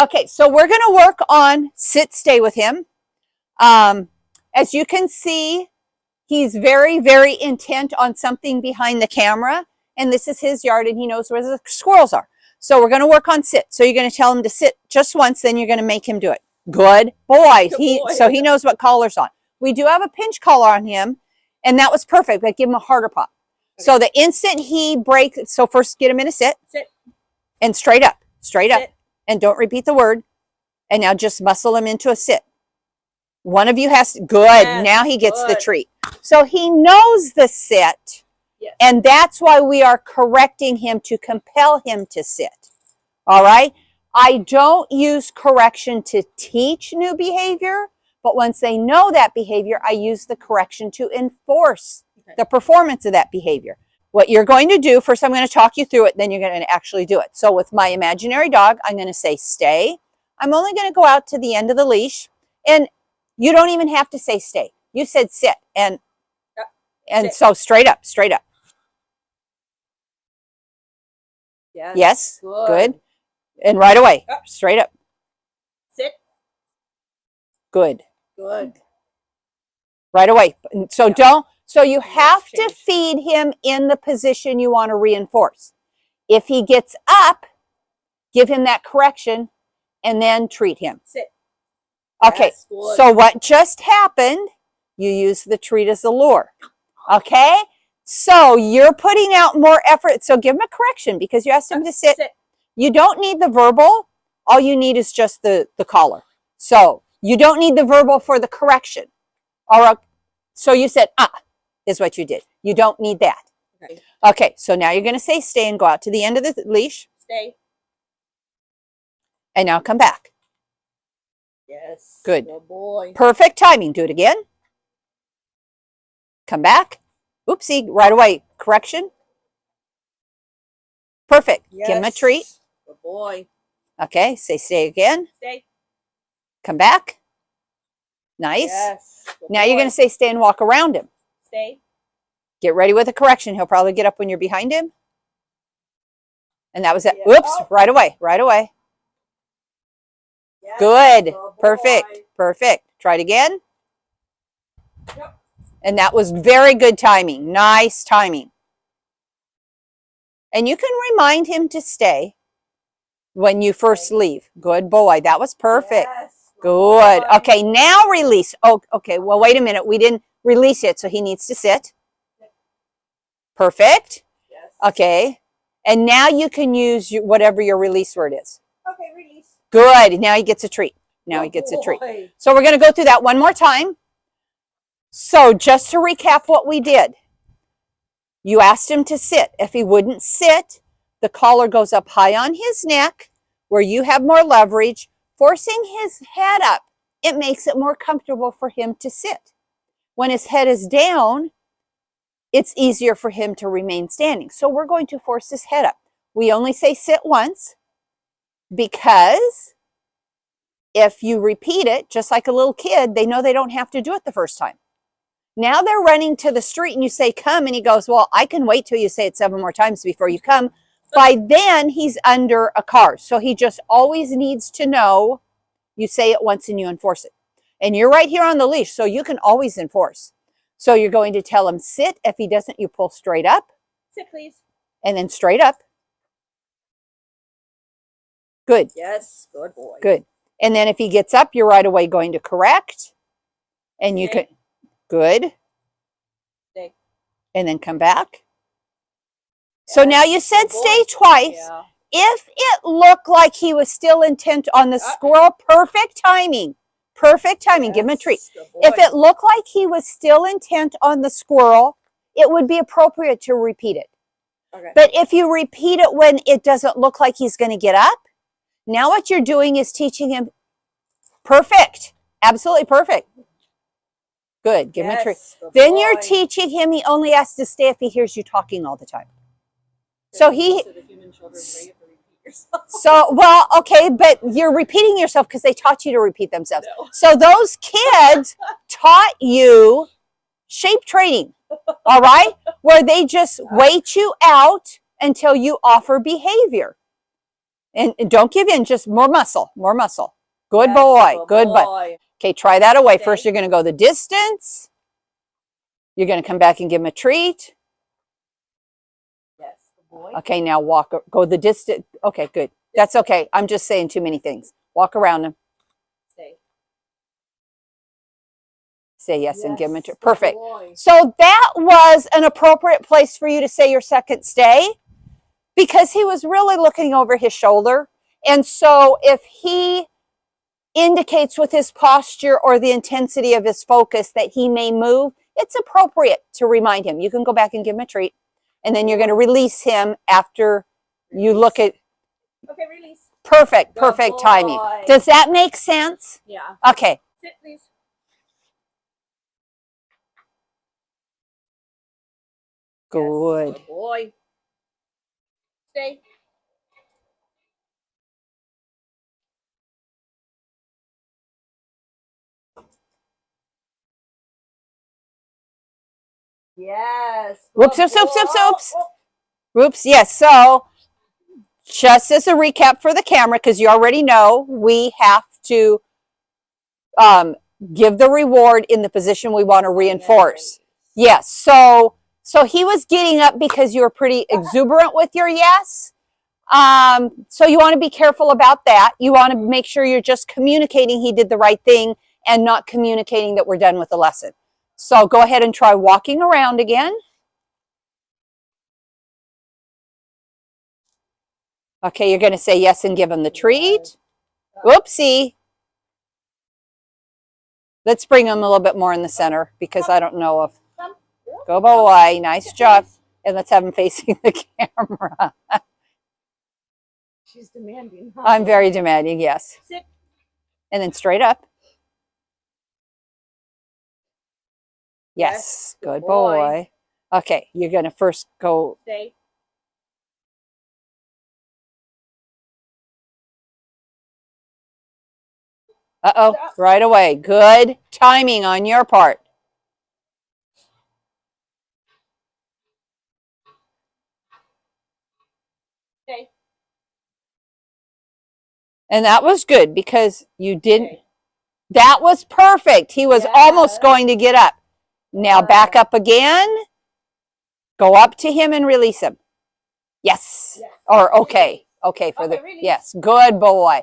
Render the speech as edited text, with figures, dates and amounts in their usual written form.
Okay, so we're going to work on sit, stay with him. As you can see, he's very, very intent on something behind the camera. And this is his yard and he knows where the squirrels are. So we're going to work on sit. So you're going to tell him to sit just once, then you're going to make him do it. Good boy. So he knows what collar's on. We do have a pinch collar on him, and that was perfect, but give him a harder pop. Okay. So the instant he breaks, so first get him in a sit. Sit. And straight up. Straight sit. Up. And don't repeat the word. And now just muscle him into a sit. One of you has to, good. Yes, now he gets the treat. So he knows the sit. Yes. And that's why we are correcting him to compel him to sit. All right. I don't use correction to teach new behavior, but once they know that behavior, I use the correction to enforce the performance of that behavior. What you're going to do, first I'm going to talk you through it, then you're going to actually do it. So with my imaginary dog, I'm going to say stay. I'm only going to go out to the end of the leash, and you don't even have to say stay. You said sit, and sit. So straight up, straight up. Yes. Good. And right away, straight up. Sit. Good. Good. Right away. So so you have to feed him in the position you want to reinforce. If he gets up, give him that correction and then treat him. Sit. Okay. So what just happened, you use the treat as the lure. Okay. So you're putting out more effort. So give him a correction because you asked him to sit. You don't need the verbal. All you need is just the collar. So you don't need the verbal for the correction. So you said, is what you did. You don't need that. Okay, so now you're going to say stay and go out to the end of the leash. Stay. And now come back. Yes. Good. Good boy. Perfect timing. Do it again. Come back. Oopsie, right away. Correction. Perfect. Yes. Give him a treat. Good boy. Okay, say stay again. Stay. Come back. Nice. Yes. Now you're going to say stay and walk around him. Stay. Get ready with a correction. He'll probably get up when you're behind him. And that was it. Yeah. Oops, right away, right away. Yes. Good. Perfect. Perfect. Try it again. Yep. And that was very good timing. Nice timing. And you can remind him to stay when you first leave. Good boy. That was perfect. Yes. Good. Okay, now release. Oh, okay. Well, wait a minute. We didn't release it, so he needs to sit. Perfect. Yes. Okay. And now you can use whatever your release word is. Okay, release. Good. Now he gets a treat. Now he gets a treat. So we're going to go through that one more time. So just to recap what we did. You asked him to sit. If he wouldn't sit, the collar goes up high on his neck where you have more leverage, forcing his head up. It makes it more comfortable for him to sit. When his head is down, it's easier for him to remain standing. So we're going to force his head up. We only say sit once because if you repeat it, just like a little kid, they know they don't have to do it the first time. Now they're running to the street and you say, come, and he goes, well, I can wait till you say it 7 more times before you come. By then, he's under a car. So he just always needs to know you say it once and you enforce it. And you're right here on the leash, so you can always enforce. So you're going to tell him sit. If he doesn't, you pull straight up. Sit, please. And then straight up. Good. Yes, good boy. Good. And then if he gets up, you're right away going to correct. And you can, good. Stay. And then come back. So now you said stay twice. Yeah. If it looked like he was still intent on the squirrel, perfect timing. Perfect timing. Give him a treat. If it looked like he was still intent on the squirrel, it would be appropriate to repeat it. Okay. But if you repeat it when it doesn't look like he's going to get up, now what you're doing is teaching him perfect. Absolutely perfect. Good. Give him a treat. Then you're teaching him he only has to stay if he hears you talking all the time. So well, okay, but you're repeating yourself because they taught you to repeat themselves. No. So those kids taught you shape training, all right, where they just wait you out until you offer behavior. And don't give in, just more muscle, more muscle. Good Yes, boy, good boy. Okay, try that away. Stay. First, you're going to go the distance. You're going to come back and give him a treat. Yes, good boy. Okay, now walk, go the distance. Okay, good. That's okay. I'm just saying too many things. Walk around him. Stay. Say yes and give him a treat. Good Perfect. boy. So that was an appropriate place for you to say your second stay because he was really looking over his shoulder. And so if he indicates with his posture or the intensity of his focus that he may move, it's appropriate to remind him. You can go back and give him a treat. And then you're going to release him after you look at. Okay, release. Perfect, Good perfect boy. timing. Does that make sense? Yeah. Okay. Sit, please. Good. Yes, good boy. Stay. Yes. Whoops, good oops, oops, oops, boy. oops. Whoops, yes. So just as a recap for the camera, because you already know, we have to give the reward in the position we want to reinforce. Yes. So he was getting up because you were pretty exuberant with your yes. So you want to be careful about that. You want to make sure you're just communicating he did the right thing and not communicating that we're done with the lesson. So go ahead and try walking around again. Okay, you're going to say yes and give him the treat. Whoopsie. Let's bring him a little bit more in the center because I don't know if. Go boy. Nice job. And let's have him facing the camera. She's demanding. Huh? I'm very demanding, yes. Sit. And then straight up. Yes, good boy. Okay, you're going to first go. Stay. Uh-oh, right away. Good timing on your part. Stay. And that was good because you didn't. Stay. That was perfect. He was almost Yes. going to get up. Now back up again. Go up to him and release him. Yes. Yes. Or okay. Okay for the release. yes. Good boy.